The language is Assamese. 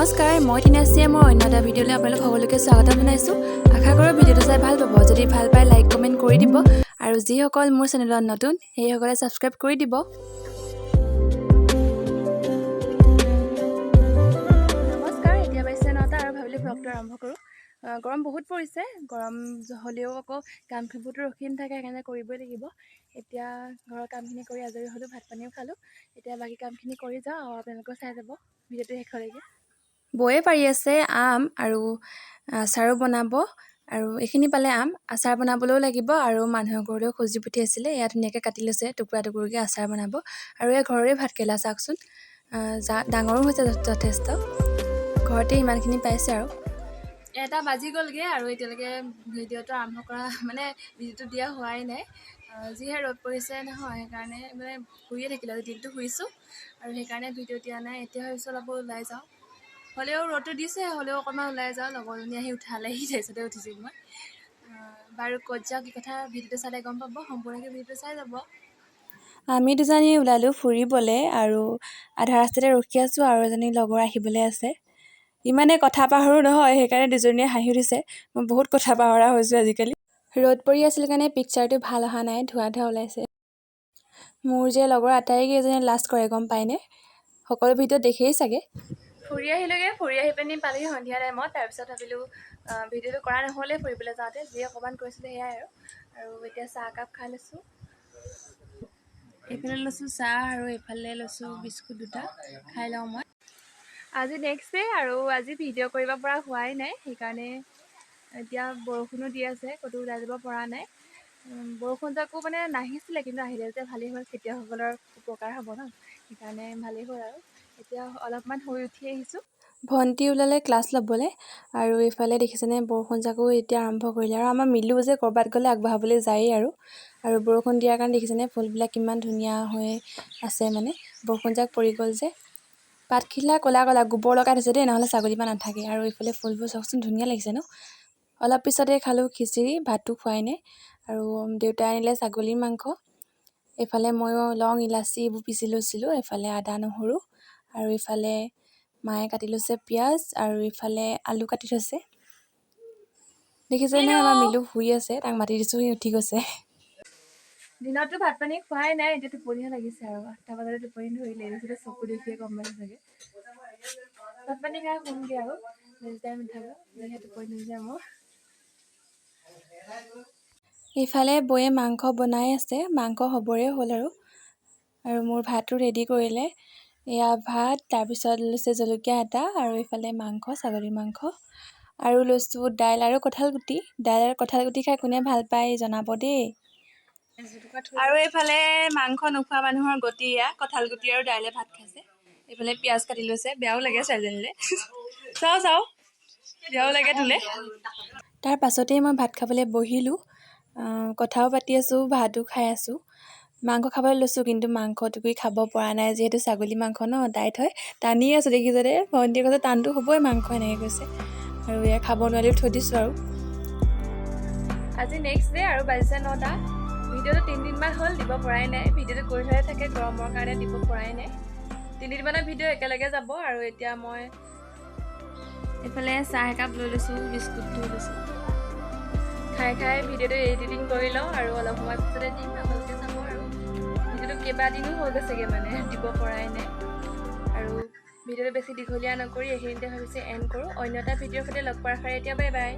নমস্কাৰ, মই টিনাশ্ৰীয়ে মোৰ অন্য এটা ভিডিঅ'লৈ আপোনালোক সকলোকে স্বাগতম জনাইছোঁ। আশা কৰোঁ ভিডিঅ'টো চাই ভাল পাব। যদি ভাল পায় লাইক কমেণ্ট কৰি দিব আৰু যিসকল মোৰ চেনেলত নতুন সেইসকলে ছাবস্ক্ৰাইব কৰি দিব। নমস্কাৰ, এতিয়া পাইছে 9টা আৰু ভাবিলোঁ ব্লগটো আৰম্ভ কৰোঁ। গৰম বহুত পৰিছে, গৰম হ'লেও আকৌ কামখিনিবোৰতো ৰখি নাথাকে, সেইকাৰণে কৰিবই লাগিব। এতিয়া ঘৰৰ কামখিনি কৰি আজৰি হ'লোঁ, ভাত পানীও খালোঁ। এতিয়া বাকী কামখিনি কৰি যাওঁ আৰু আপোনালোকেও চাই যাব ভিডিঅ'টো শেষলৈকে। বৌয়ে পাৰি আছে আম আৰু আচাৰো বনাব, আৰু এইখিনি পালে আম আচাৰ বনাবলৈও লাগিব আৰু মানুহৰ ঘৰলৈও খুজি পঠিয়াইছিলে। এয়া ধুনীয়াকৈ কাটি লৈছে, টুকুৰা টুকুৰকৈ আচাৰ বনাব। আৰু এই ঘৰৰে ভাতকেৰেলা চাওকচোন, ডাঙৰো হৈছে যথেষ্ট, ঘৰতে ইমানখিনি পাইছে। আৰু 1টা বাজি গ'লগৈ আৰু এতিয়ালৈকে ভিডিঅ'টো আৰম্ভ কৰা ভিডিঅ'টো দিয়া হোৱাই নাই। যিহে ৰ'দ পৰিছে নহয়, সেইকাৰণে শুইয়ে থাকিলোঁ, আজি দিনটো শুইছোঁ আৰু সেইকাৰণে ভিডিঅ' দিয়া নাই। এতিয়া ভাবিছোঁ অলপ ওলাই যাওঁ, হ'লেও ৰ'দটো দিছে, হ'লেও অকণমান ওলাই যাওঁ। লগৰজনী আহি উঠালেহি, তাৰপিছতে উঠিছোঁ মই। বাৰু ক'ত যাওঁ কি কথা ভিডিঅ'টো চালে গম পাব, সম্পূৰ্ণকৈ ভিডিঅ'টো চাই যাব। আমি দুজনী ওলালোঁ ফুৰিবলৈ আৰু আধা ৰাস্তাতে ৰখি আছোঁ, আৰু এজনী লগৰ আহিবলৈ আছে। ইমানে কথা পাহৰোঁ নহয়, সেইকাৰণে দুজনীয়ে হাঁহি উঠিছে। মই বহুত কথা পাহৰা হৈছোঁ আজিকালি। ৰ'দ পৰি আছিল কাৰণে পিকচাৰটো ভাল অহা নাই, ধোঁৱা ধোঁৱা ওলাইছে। মোৰ যে লগৰ আটাইকেইজনীয়ে লাজ কৰে গম পায়নে, সকলো ভিডিঅ'ত দেখেই চাগে। ফুৰি আহিলোঁগৈ, ফুৰি আহি পিনি পালোহি সন্ধিয়া টাইমত। তাৰপিছত ভাবিলোঁ ভিডিঅ'টো কৰা নহ'লে ফুৰিবলৈ যাওঁতে, যি অকণমান কৰিছিলোঁ সেয়াই আৰু এতিয়া চাহ একাপ খাই লৈছোঁ। এইফালে লৈছোঁ চাহ আৰু এইফালে লৈছোঁ বিস্কুট দুটা, খাই লওঁ মই। আজি নেক্সট ডে আৰু আজি ভিডিঅ' কৰিব পৰা হোৱাই নাই, সেইকাৰণে এতিয়া বৰষুণো দি আছে, ক'তো ওলাই যাব পৰা নাই। বৰষুণ যাকো নাহিছিলে, কিন্তু আহিলে যে ভালেই হ'ল, খেতিয়কসকলৰ উপকাৰ হ'ব ন, সেইকাৰণে ভালেই হ'ল। আৰু এতিয়া অলপমান শুই উঠি আহিছোঁ। ভণ্টি ওলালে ক্লাছ ল'বলৈ, আৰু এইফালে দেখিছেনে বৰষুণ যাকো এতিয়া আৰম্ভ কৰিলে। আৰু আমাৰ মিলো যে ক'ৰবাত গ'লে আগবঢ়াবলৈ যায়েই। আৰু বৰষুণ দিয়াৰ কাৰণে দেখিছেনে ফুলবিলাক কিমান ধুনীয়া হৈ আছে, বৰষুণ যাক পৰি গ'ল যে। পাতখিলা ক'লা ক'লা, গোবৰ লগাই থৈছে দেই, নহ'লে ছাগলী পৰা নাথাকে। আৰু এইফালে ফুলবোৰ চাওকচোন, ধুনীয়া লাগিছে ন। অলপ পিছতে খালোঁ খিচিৰি, ভাতটো খোৱাই নাই। আৰু দেউতাই আনিলে ছাগলীৰ মাংস। এইফালে ময়ো লং ইলাচি এইবোৰ পিচি লৈছিলোঁ, এইফালে আদা নহৰু, আৰু এইফালে মায়ে কাটি লৈছে পিঁয়াজ, আৰু ইফালে আলু কাটি থৈছে। দেখিছেনে আমাৰ মিলু শুই আছে, তাক মাতি দিছোঁ, সি উঠি গৈছে। দিনততো ভাত পানী খোৱাই নাই, এতিয়া টোপনিহে লাগিছে। আৰু 8টা বজাতে টোপনি ধৰিলে, বেছিতে চকু দেখিয়ে গম পাইছে চাগে। ভাত পানী খাই শুমগৈ আৰু বেছি টাইম নাথাকোঁ, যিহে টোপনি ধৰিছে মোৰ। ইফালে বৌয়ে মাংস বনাই আছে, মাংস হ'বৰে হ'ল। আৰু মোৰ ভাতো ৰেডি কৰিলে। এয়া ভাত, তাৰপিছত লৈছে জলকীয়া এটা, আৰু এইফালে মাংস, ছাগলীৰ মাংস, আৰু লৈছোঁ দাইল আৰু কঁঠালগুটি। দাইল আৰু কঁঠালগুটি খাই কোনে ভাল পায় জনাব দেই। আৰু এইফালে মাংস নোখোৱা মানুহৰ গতি, এয়া কঁঠালগুটি আৰু দাইলে ভাত খাইছে। এইফালে পিঁয়াজ কাটি লৈছে, বেয়াও লাগে ছোৱালীজনীলৈ, চাওঁ বেয়াও লাগে তোলে। তাৰ পাছতেই মই ভাত খাবলৈ বহিলোঁ, কথাও পাতি আছোঁ, ভাতো খাই আছোঁ। মাংস খাবলৈ লৈছোঁ, কিন্তু মাংসটুকুৰি খাব পৰা নাই, যিহেতু ছাগলী মাংস ন, টাইট হয়। টানি আছোঁ, দেখিছে ভণ্টিয়ে কৈছে টানটো হ'বই মাংস, এনেকৈ কৈছে। আৰু এয়া খাব নোৱাৰিলেও থৈ দিছোঁ। আৰু আজি নেক্সট ডে আৰু বাজিছে 9টা। ভিডিঅ'টো 3 দিনমান হ'ল, দিব পৰাই নাই। ভিডিঅ'টো কৰি থৈ থাকে, গৰমৰ কাৰণে দিব পৰাই নাই। 3 দিনমানৰ ভিডিঅ' একেলগে যাব। আৰু এতিয়া মই এইফালে চাহ একাপ লৈ লৈছোঁ, বিস্কুট লৈ লৈছোঁ। খাই ভিডিঅ'টো এডিটিং কৰি লওঁ, আৰু অলপ সময় পিছতে দিম, আপোনালোকে চাব। আৰু ভিডিঅ'টো কেইবাদিনো হৈ গৈছেগৈ, দিব পৰাই নাই। আৰু ভিডিঅ'টো বেছি দীঘলীয়া নকৰি এইখিনিতে ভাবিছোঁ এণ্ড কৰোঁ। অন্য এটা ভিডিঅ'ৰ সৈতে লগ পোৱাৰ আশাৰে এতিয়া বাই বাই।